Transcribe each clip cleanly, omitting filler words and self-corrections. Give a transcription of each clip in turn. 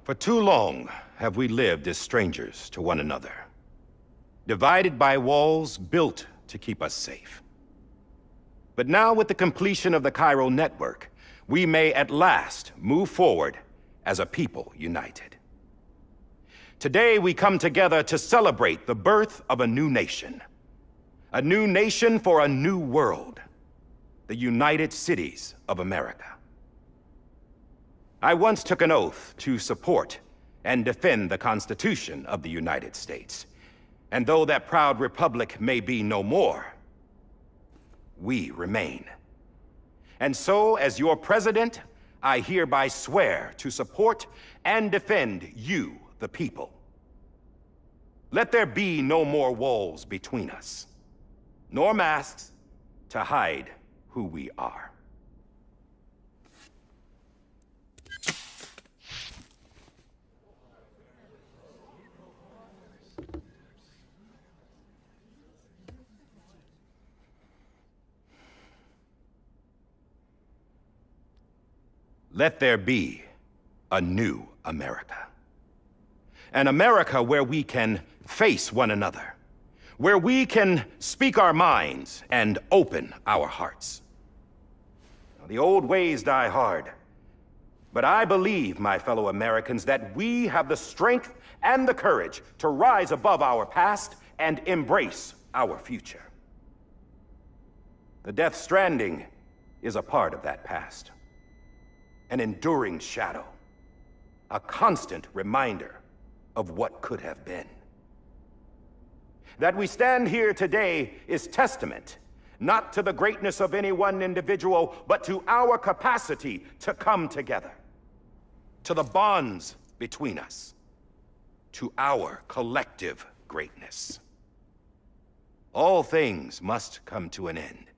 For too long have we lived as strangers to one another, divided by walls built to keep us safe. But now, with the completion of the Cairo network, we may at last move forward as a people united. Today, we come together to celebrate the birth of a new nation. A new nation for a new world. The United Cities of America. I once took an oath to support and defend the Constitution of the United States. And though that proud republic may be no more, we remain. And so, as your president, I hereby swear to support and defend you, the people. Let there be no more walls between us, nor masks to hide who we are. Let there be a new America. An America where we can face one another, where we can speak our minds and open our hearts. The old ways die hard, but I believe, my fellow Americans, that we have the strength and the courage to rise above our past and embrace our future. The Death Stranding is a part of that past. An enduring shadow, a constant reminder of what could have been. That we stand here today is testament, not to the greatness of any one individual, but to our capacity to come together, to the bonds between us, to our collective greatness. All things must come to an end,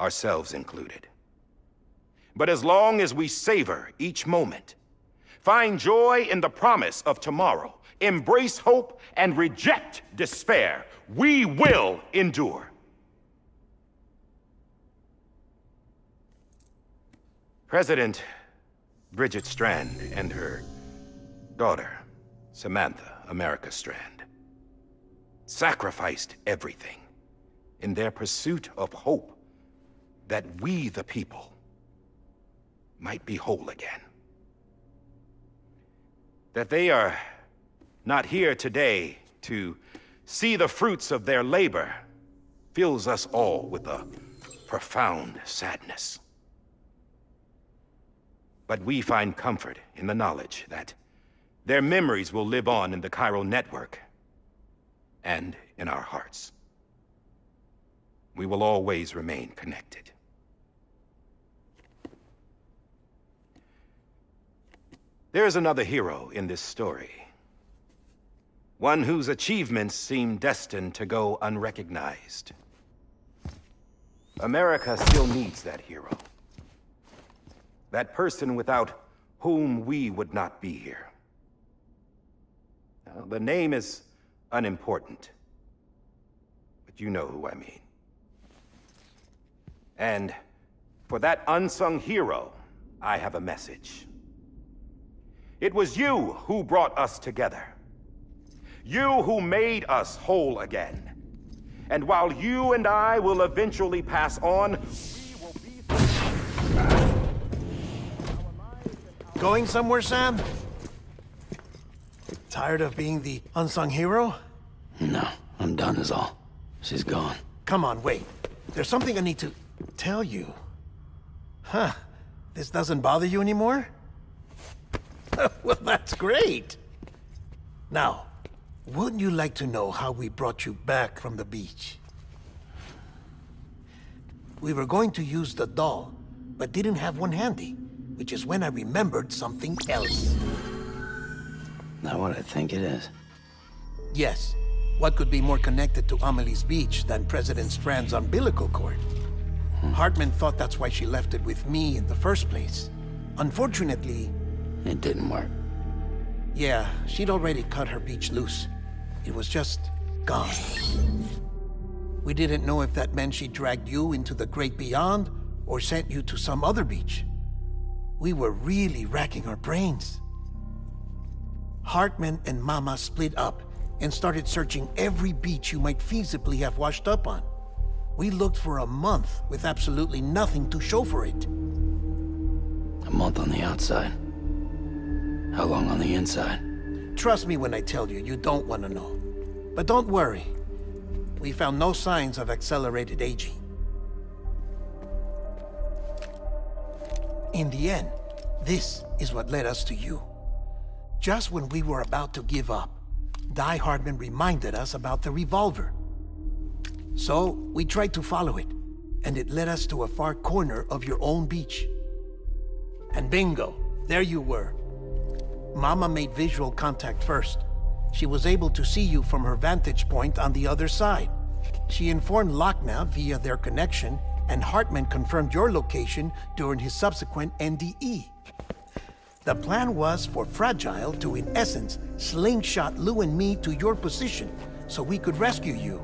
ourselves included. But as long as we savor each moment, find joy in the promise of tomorrow, embrace hope, and reject despair, we will endure. President Bridget Strand and her daughter, Samantha America Strand, sacrificed everything in their pursuit of hope that we, the people, might be whole again. That they are not here today to see the fruits of their labor fills us all with a profound sadness. But we find comfort in the knowledge that their memories will live on in the Cairo network and in our hearts. We will always remain connected. There's another hero in this story. One whose achievements seem destined to go unrecognized. America still needs that hero. That person without whom we would not be here. Now, the name is unimportant, but you know who I mean. And for that unsung hero, I have a message. It was you who brought us together. You who made us whole again. And while you and I will eventually pass on, we will be... Going somewhere, Sam? Tired of being the unsung hero? No, I'm done is all. She's gone. Come on, wait. There's something I need to tell you. Huh. This doesn't bother you anymore? Well, that's great. Now, wouldn't you like to know how we brought you back from the beach? We were going to use the doll, but didn't have one handy, which is when I remembered something else. Not what I think it is. Yes. What could be more connected to Amelie's beach than President Strand's umbilical cord? Hartman thought that's why she left it with me in the first place. Unfortunately... It didn't work. Yeah, she'd already cut her beach loose. It was just gone. We didn't know if that meant she dragged you into the great beyond or sent you to some other beach. We were really racking our brains. Hartman and Mama split up and started searching every beach you might feasibly have washed up on. We looked for a month with absolutely nothing to show for it. A month on the outside. How long on the inside? Trust me when I tell you, you don't want to know. But don't worry. We found no signs of accelerated aging. In the end, this is what led us to you. Just when we were about to give up, Die Hardman reminded us about the revolver. So, we tried to follow it, and it led us to a far corner of your own beach. And bingo, there you were. Mama made visual contact first. She was able to see you from her vantage point on the other side. She informed Lochner via their connection, and Hartman confirmed your location during his subsequent NDE. The plan was for Fragile to, in essence, slingshot Lou and me to your position so we could rescue you.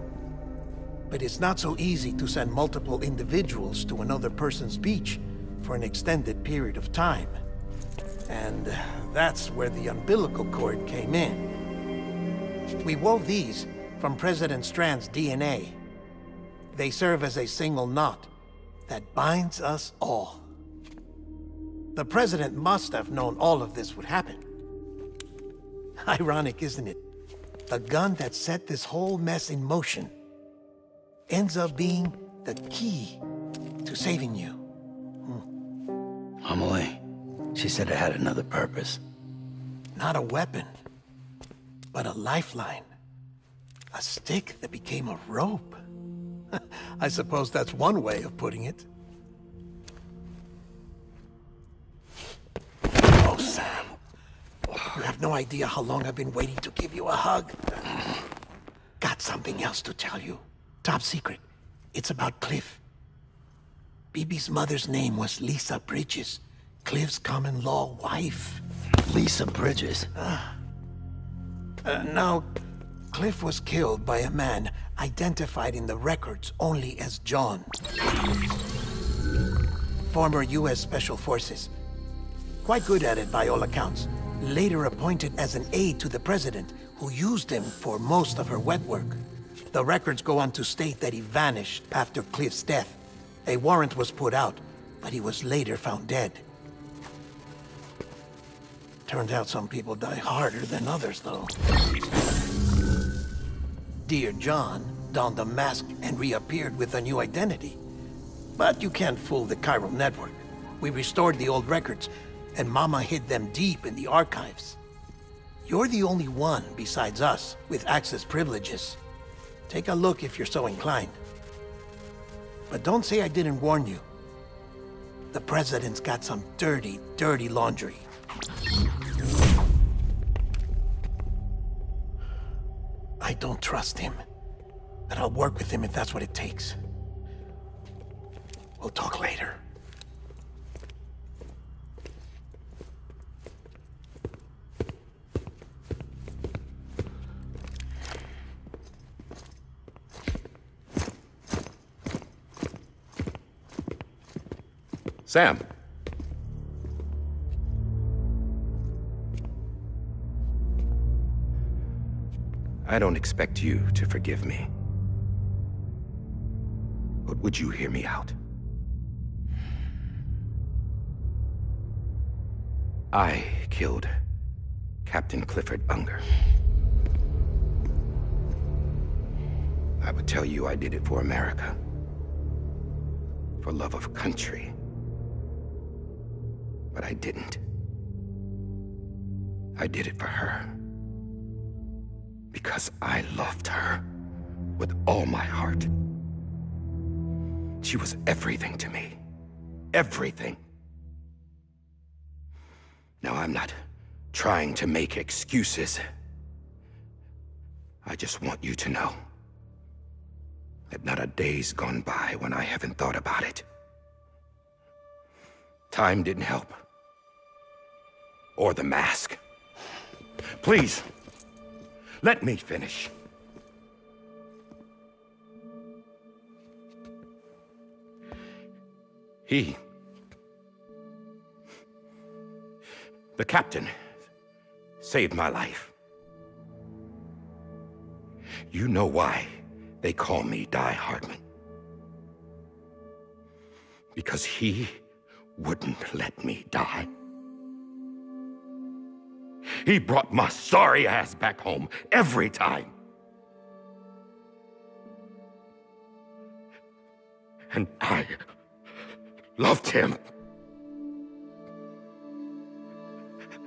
But it's not so easy to send multiple individuals to another person's beach for an extended period of time. And that's where the umbilical cord came in. We wove these from President Strand's DNA. They serve as a single knot that binds us all. The President must have known all of this would happen. Ironic, isn't it? The gun that set this whole mess in motion ends up being the key to saving you. Amelie, she said it had another purpose. Not a weapon, but a lifeline. A stick that became a rope. I suppose that's one way of putting it. Oh, Sam. You have no idea how long I've been waiting to give you a hug. Got something else to tell you. Top secret. It's about Cliff. Bibi's mother's name was Lisa Bridges, Cliff's common-law wife. Lisa Bridges? Now, Cliff was killed by a man identified in the records only as John. Former U.S. Special Forces. Quite good at it by all accounts. Later appointed as an aide to the president, who used him for most of her wet work. The records go on to state that he vanished after Cliff's death. A warrant was put out, but he was later found dead. Turned out some people die harder than others, though. Dear John donned a mask and reappeared with a new identity. But you can't fool the chiral network. We restored the old records, and Mama hid them deep in the archives. You're the only one, besides us, with access privileges. Take a look if you're so inclined. But don't say I didn't warn you. The President's got some dirty, dirty laundry. I don't trust him, but I'll work with him if that's what it takes. We'll talk later. Sam. I don't expect you to forgive me. But would you hear me out? I killed Captain Clifford Unger. I would tell you I did it for America. For love of country. But I didn't. I did it for her. Because I loved her with all my heart. She was everything to me. Everything. Now, I'm not trying to make excuses. I just want you to know that not a day's gone by when I haven't thought about it. Time didn't help. Or the mask. Please, let me finish. The captain saved my life. You know why they call me Die Hardman? Because he wouldn't let me die. He brought my sorry ass back home every time. And I loved him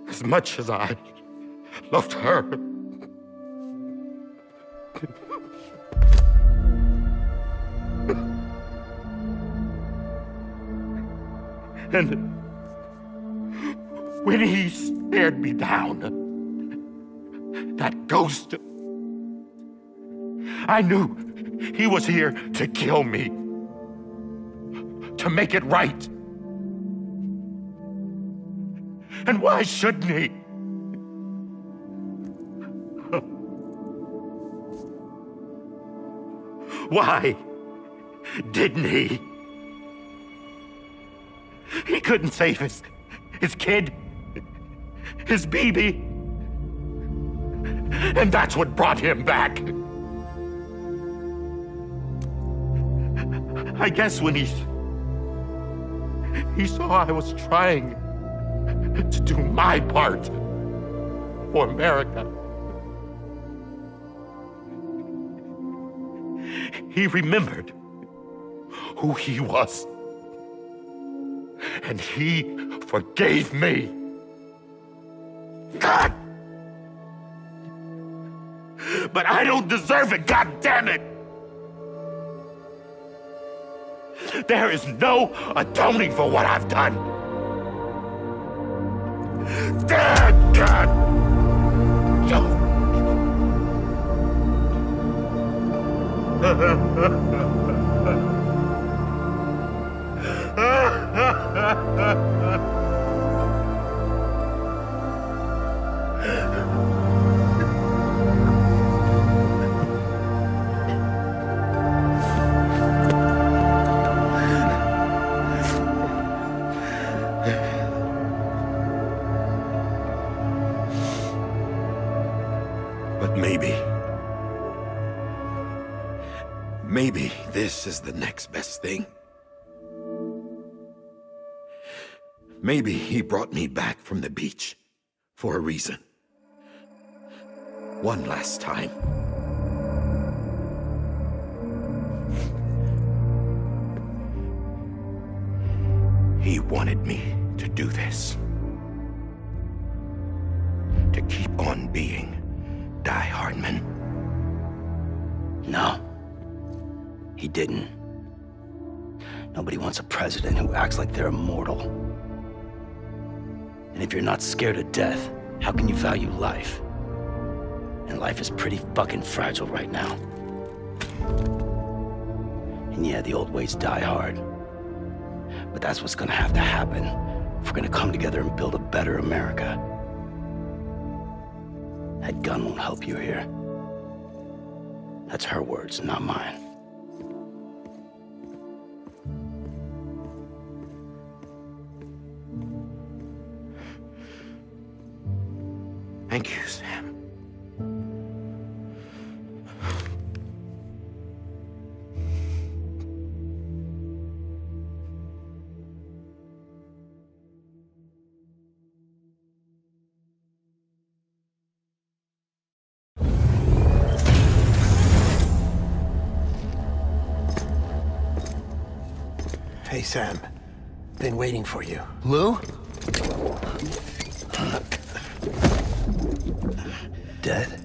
as much as I loved her. And when he stared me down, that ghost, I knew he was here to kill me, to make it right. And why shouldn't he? Why didn't he? He couldn't save his kid, his baby. And that's what brought him back. I guess when he saw I was trying to do my part for America, he remembered who he was. And he forgave me. God! But I don't deserve it, God damn it! There is no atoning for what I've done. God! But maybe this is the next best thing. Maybe he brought me back from the beach for a reason. One last time. He wanted me to do this. To keep on being Die Hardman. No. He didn't. Nobody wants a president who acts like they're immortal. And if you're not scared of death, how can you value life? And life is pretty fucking fragile right now. And yeah, the old ways die hard. But that's what's gonna have to happen if we're gonna come together and build a better America. That gun won't help you here. That's her words, not mine. Thank you, Sam. Hey, Sam. Been waiting for you. Lou? Dead?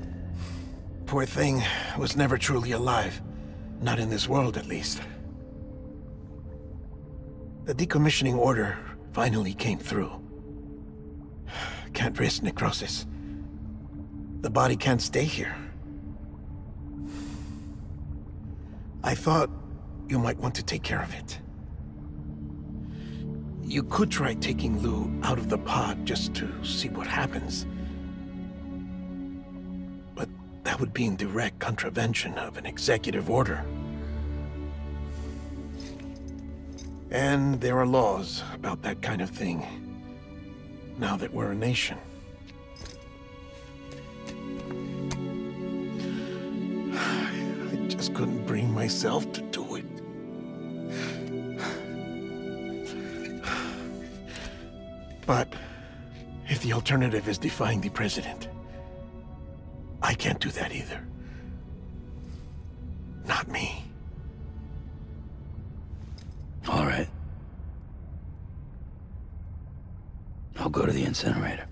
Poor thing was never truly alive. Not in this world, at least. The decommissioning order finally came through. Can't risk necrosis. The body can't stay here. I thought you might want to take care of it. You could try taking Lou out of the pod just to see what happens. But that would be in direct contravention of an executive order. And there are laws about that kind of thing, now that we're a nation. myself to do it. But if the alternative is defying the president, I can't do that either. Not me. All right. I'll go to the incinerator.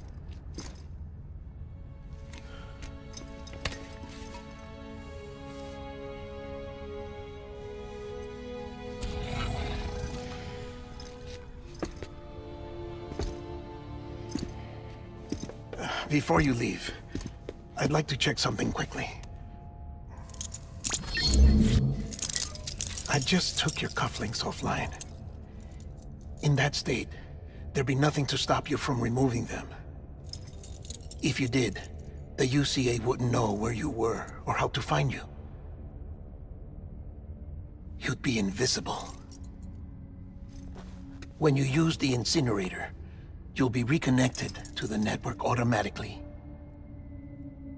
Before you leave, I'd like to check something quickly. I just took your cufflinks offline. In that state, there'd be nothing to stop you from removing them. If you did, the UCA wouldn't know where you were or how to find you. You'd be invisible. When you use the incinerator, you'll be reconnected to the network automatically.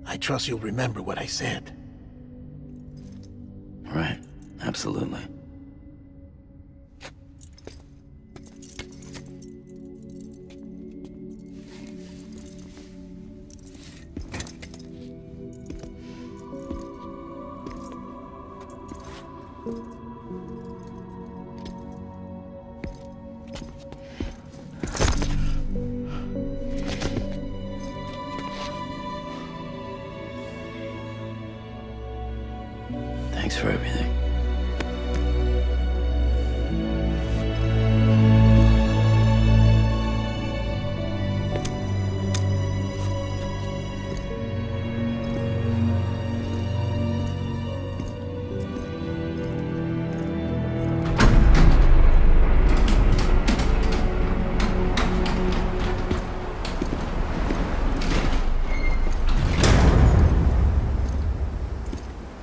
I trust you'll remember what I said. Right, absolutely. Thanks for everything.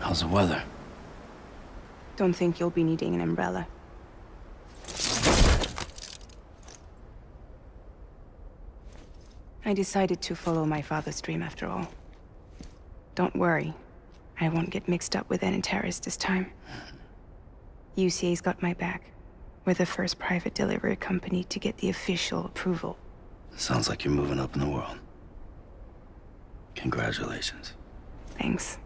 How's the weather? Don't think you'll be needing an umbrella. I decided to follow my father's dream after all. Don't worry, I won't get mixed up with any terrorists this time. UCA's got my back. We're the first private delivery company to get the official approval. Sounds like you're moving up in the world. Congratulations. Thanks.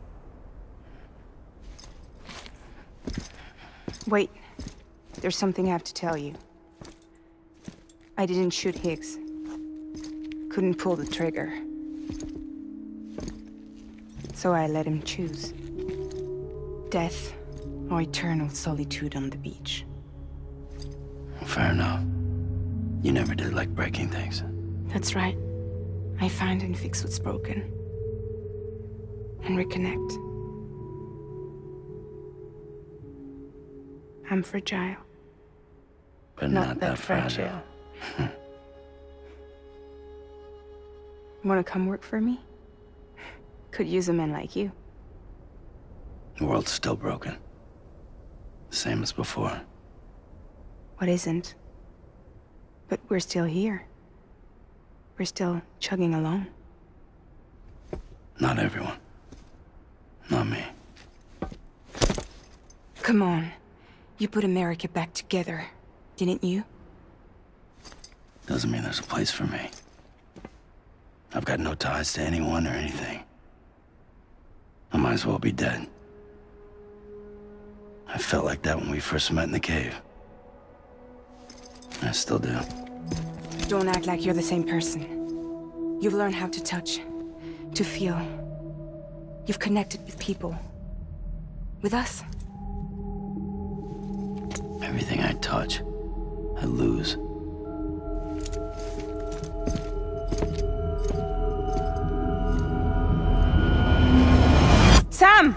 Wait, there's something I have to tell you. I didn't shoot Higgs. Couldn't pull the trigger. So I let him choose. Death or eternal solitude on the beach. Fair enough. You never did like breaking things. That's right. I find and fix what's broken. And reconnect. I'm fragile. But not that fragile. Wanna come work for me? Could use a man like you. The world's still broken. Same as before. What isn't? But we're still here. We're still chugging along. Not everyone. Not me. Come on. You put America back together, didn't you? Doesn't mean there's a place for me. I've got no ties to anyone or anything. I might as well be dead. I felt like that when we first met in the cave. I still do. Don't act like you're the same person. You've learned how to touch, to feel. You've connected with people. With us. Everything I touch, I lose. Sam!